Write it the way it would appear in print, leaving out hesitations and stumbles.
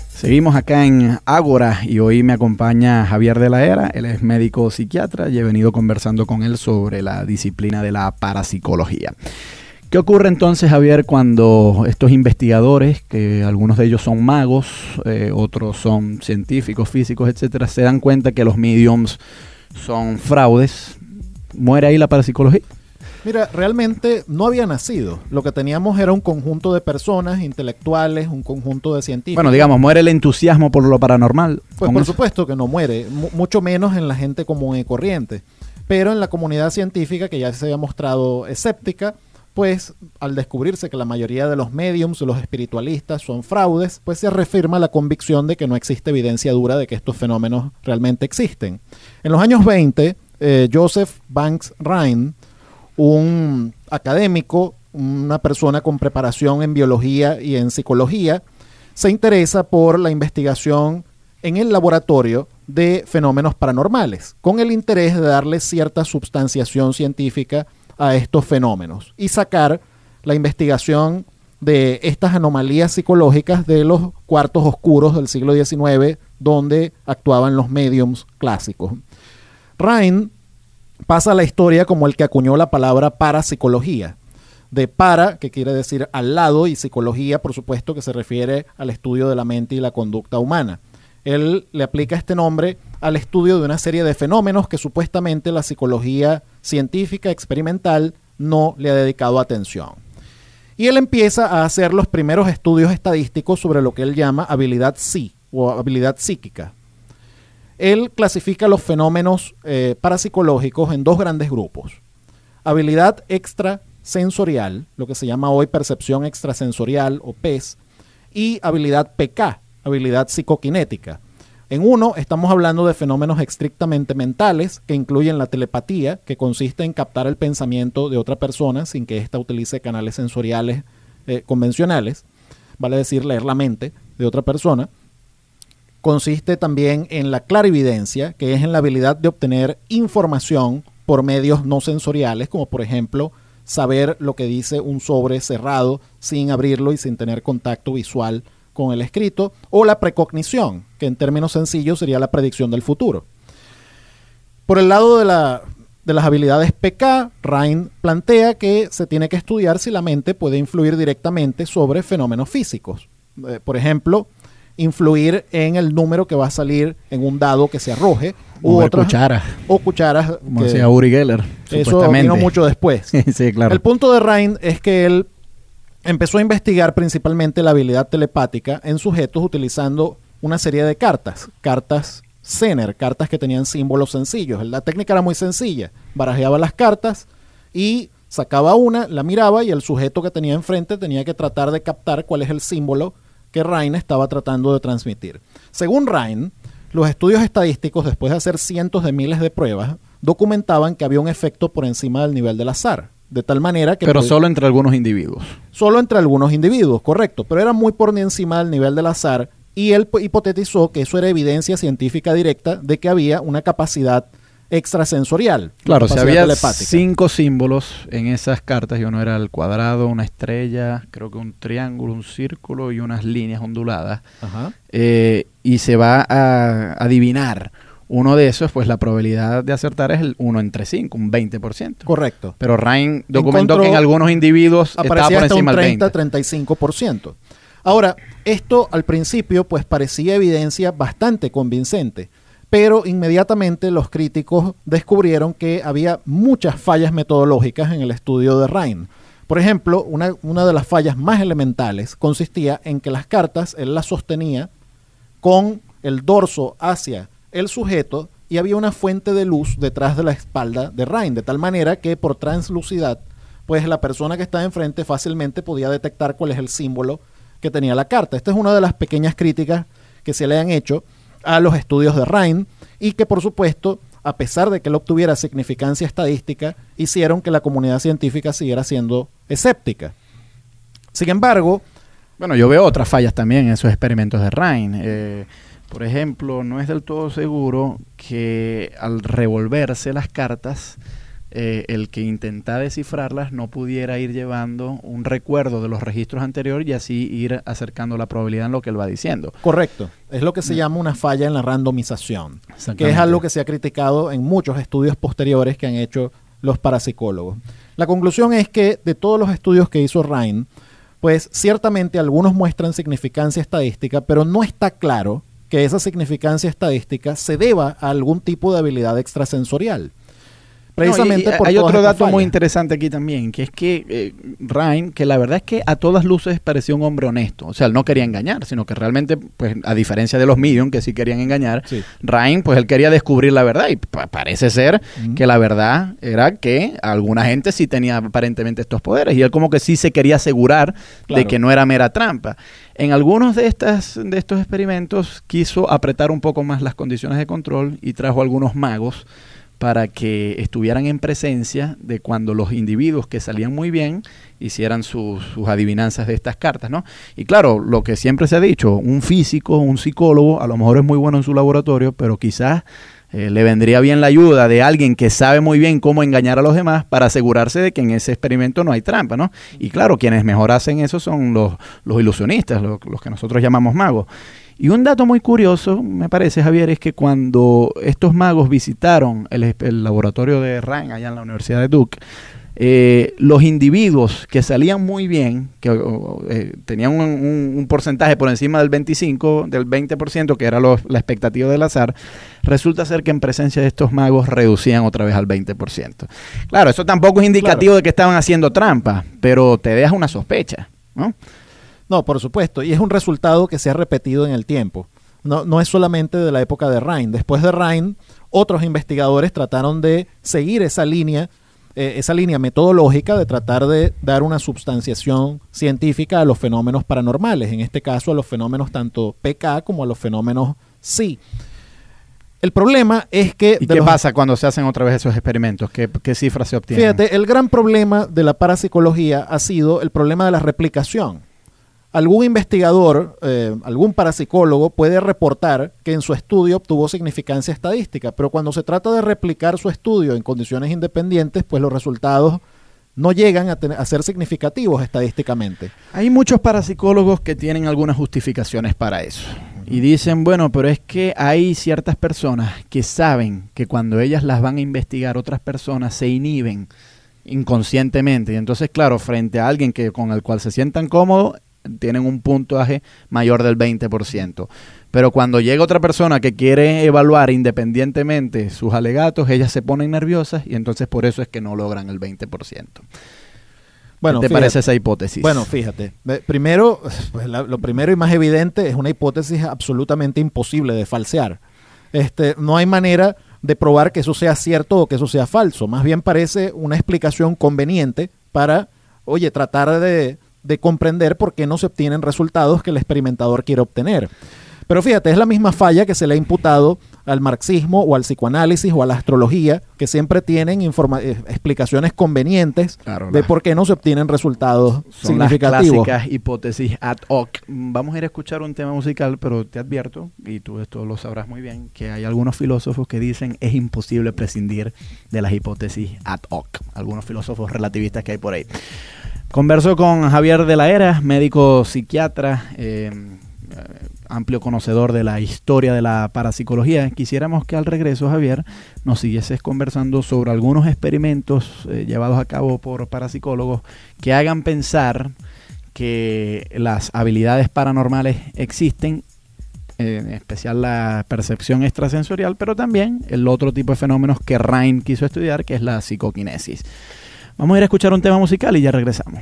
Seguimos acá en Ágora y hoy me acompaña Javier de la Hera. Él es médico psiquiatra y he venido conversando con él sobre la disciplina de la parapsicología. ¿Qué ocurre entonces, Javier, cuando estos investigadores, que algunos de ellos son magos, otros son científicos, físicos, etcétera, se dan cuenta que los mediums son fraudes? ¿Muere ahí la parapsicología? Mira, realmente no había nacido. Lo que teníamos era un conjunto de personas intelectuales, un conjunto de científicos. Bueno, digamos, ¿muere el entusiasmo por lo paranormal? Pues por supuesto que no muere, mucho menos en la gente común y corriente. Pero en la comunidad científica, que ya se había mostrado escéptica, pues al descubrirse que la mayoría de los mediums, los espiritualistas, son fraudes, pues se reafirma la convicción de que no existe evidencia dura de que estos fenómenos realmente existen. En los años 20, Joseph Banks Rhine, un académico, una persona con preparación en biología y en psicología, se interesa por la investigación en el laboratorio de fenómenos paranormales, con el interés de darle cierta substanciación científica a estos fenómenos y sacar la investigación de estas anomalías psicológicas de los cuartos oscuros del siglo XIX, donde actuaban los mediums clásicos. Rhine pasa a la historia como el que acuñó la palabra parapsicología. De para, que quiere decir al lado, y psicología, por supuesto, que se refiere al estudio de la mente y la conducta humana. Él le aplica este nombre al estudio de una serie de fenómenos que supuestamente la psicología científica experimental no le ha dedicado atención. Y él empieza a hacer los primeros estudios estadísticos sobre lo que él llama habilidad psi o habilidad psíquica. Él clasifica los fenómenos parapsicológicos en dos grandes grupos. Habilidad extrasensorial, lo que se llama hoy percepción extrasensorial o PES, y habilidad PK, habilidad psicoquinética. En uno estamos hablando de fenómenos estrictamente mentales que incluyen la telepatía, que consiste en captar el pensamiento de otra persona sin que ésta utilice canales sensoriales convencionales, vale decir leer la mente de otra persona. Consiste también en la clarividencia, que es en la habilidad de obtener información por medios no sensoriales, como por ejemplo saber lo que dice un sobre cerrado sin abrirlo y sin tener contacto visual con el escrito, o la precognición, que en términos sencillos sería la predicción del futuro. Por el lado de las habilidades PK, Rhine plantea que se tiene que estudiar si la mente puede influir directamente sobre fenómenos físicos. Por ejemplo, influir en el número que va a salir en un dado que se arroje, cucharas. O cucharas. Como decía Uri Geller, eso vino mucho después. Sí, claro. El punto de Rhine es que él empezó a investigar principalmente la habilidad telepática en sujetos utilizando una serie de cartas Zener, cartas que tenían símbolos sencillos. La técnica era muy sencilla, barajeaba las cartas y sacaba una, la miraba y el sujeto que tenía enfrente tenía que tratar de captar cuál es el símbolo que Rhine estaba tratando de transmitir. Según Rhine, los estudios estadísticos, después de hacer cientos de miles de pruebas, documentaban que había un efecto por encima del nivel del azar. De tal manera que... Pero solo entre algunos individuos. Solo entre algunos individuos, correcto. Pero era muy por encima del nivel del azar y él hipotetizó que eso era evidencia científica directa de que había una capacidad extrasensorial. Claro, si había 5 símbolos en esas cartas y uno era el cuadrado, una estrella, creo que un triángulo, un círculo y unas líneas onduladas. Ajá. Y se va a adivinar uno de esos, pues la probabilidad de acertar es el 1 entre 5, un 20%. Correcto. Pero Rhine documentó que en algunos individuos estaba por encima del 20. 30-35%. Ahora, esto al principio pues parecía evidencia bastante convincente, pero inmediatamente los críticos descubrieron que había muchas fallas metodológicas en el estudio de Rhine. Por ejemplo, una de las fallas más elementales consistía en que las cartas él las sostenía con el dorso hacia el sujeto y había una fuente de luz detrás de la espalda de Rhine, de tal manera que por translucidad, pues la persona que está enfrente fácilmente podía detectar cuál es el símbolo que tenía la carta. Esta es una de las pequeñas críticas que se le han hecho a los estudios de Rhine y que por supuesto, a pesar de que él obtuviera significancia estadística, hicieron que la comunidad científica siguiera siendo escéptica. Sin embargo... Bueno, yo veo otras fallas también en esos experimentos de Rhine. Por ejemplo, no es del todo seguro que al revolverse las cartas el que intentara descifrarlas no pudiera ir llevando un recuerdo de los registros anteriores y así ir acercando la probabilidad en lo que él va diciendo. Correcto. Es lo que se llama una falla en la randomización, que es algo que se ha criticado en muchos estudios posteriores que han hecho los parapsicólogos. La conclusión es que de todos los estudios que hizo Rhine, pues ciertamente algunos muestran significancia estadística, pero no está claro que esa significancia estadística se deba a algún tipo de habilidad extrasensorial. Precisamente hay otro dato muy interesante aquí también, que es que Rhine, que la verdad es que a todas luces parecía un hombre honesto. O sea, él no quería engañar, sino que realmente, pues a diferencia de los medium que sí querían engañar, sí. Rhine, pues él quería descubrir la verdad y parece ser que la verdad era que alguna gente sí tenía aparentemente estos poderes y él como que sí se quería asegurar de que no era mera trampa. En algunos de estos experimentos quiso apretar un poco más las condiciones de control y trajo algunos magos para que estuvieran en presencia de cuando los individuos que salían muy bien hicieran sus adivinanzas de estas cartas, ¿no? Y claro, lo que siempre se ha dicho, un físico, un psicólogo, a lo mejor es muy bueno en su laboratorio, pero quizás le vendría bien la ayuda de alguien que sabe muy bien cómo engañar a los demás para asegurarse de que en ese experimento no hay trampa, ¿no? Y claro, quienes mejor hacen eso son los ilusionistas, los que nosotros llamamos magos. Y un dato muy curioso, me parece, Javier, es que cuando estos magos visitaron el laboratorio de Rhine allá en la Universidad de Duke, los individuos que salían muy bien, que tenían un porcentaje por encima del 20%, que era la expectativa del azar, resulta ser que en presencia de estos magos reducían otra vez al 20%. Claro, eso tampoco es indicativo de que estaban haciendo trampa, pero te deja una sospecha, ¿no? No, por supuesto, y es un resultado que se ha repetido en el tiempo. No es solamente de la época de Rhine. Después de Rhine, otros investigadores trataron de seguir esa línea metodológica de tratar de dar una substanciación científica a los fenómenos paranormales, en este caso a los fenómenos tanto PK como a los fenómenos psi. El problema es que... ¿Y qué pasa cuando se hacen otra vez esos experimentos? ¿Qué cifras se obtienen? Fíjate, el gran problema de la parapsicología ha sido el problema de la replicación. Algún investigador, algún parapsicólogo puede reportar que en su estudio obtuvo significancia estadística, pero cuando se trata de replicar su estudio en condiciones independientes, pues los resultados no llegan a ser significativos estadísticamente. Hay muchos parapsicólogos que tienen algunas justificaciones para eso. Y dicen, bueno, pero es que hay ciertas personas que saben que cuando ellas las van a investigar, otras personas se inhiben inconscientemente. Y entonces, claro, frente a alguien con el cual se sientan cómodos, tienen un puntaje mayor del 20%. Pero cuando llega otra persona que quiere evaluar independientemente sus alegatos, ellas se ponen nerviosas y entonces por eso es que no logran el 20%. Bueno, ¿Qué te parece esa hipótesis? Bueno, fíjate. Primero, pues lo primero y más evidente es una hipótesis absolutamente imposible de falsear. No hay manera de probar que eso sea cierto o que eso sea falso. Más bien parece una explicación conveniente para, tratar de comprender por qué no se obtienen resultados que el experimentador quiere obtener. Pero fíjate, es la misma falla que se le ha imputado al marxismo o al psicoanálisis o a la astrología, que siempre tienen explicaciones convenientes de por qué no se obtienen resultados significativos. Son las clásicas hipótesis ad hoc. Vamos a ir a escuchar un tema musical, pero te advierto, y tú esto lo sabrás muy bien, que hay algunos filósofos que dicen es imposible prescindir de las hipótesis ad hoc. Algunos filósofos relativistas que hay por ahí. Converso con Javier de la Era, médico psiquiatra, amplio conocedor de la historia de la parapsicología. Quisiéramos que al regreso, Javier, nos siguieses conversando sobre algunos experimentos llevados a cabo por parapsicólogos que hagan pensar que las habilidades paranormales existen, en especial la percepción extrasensorial, pero también el otro tipo de fenómenos que Rhine quiso estudiar, que es la psicoquinesis. Vamos a ir a escuchar un tema musical y ya regresamos.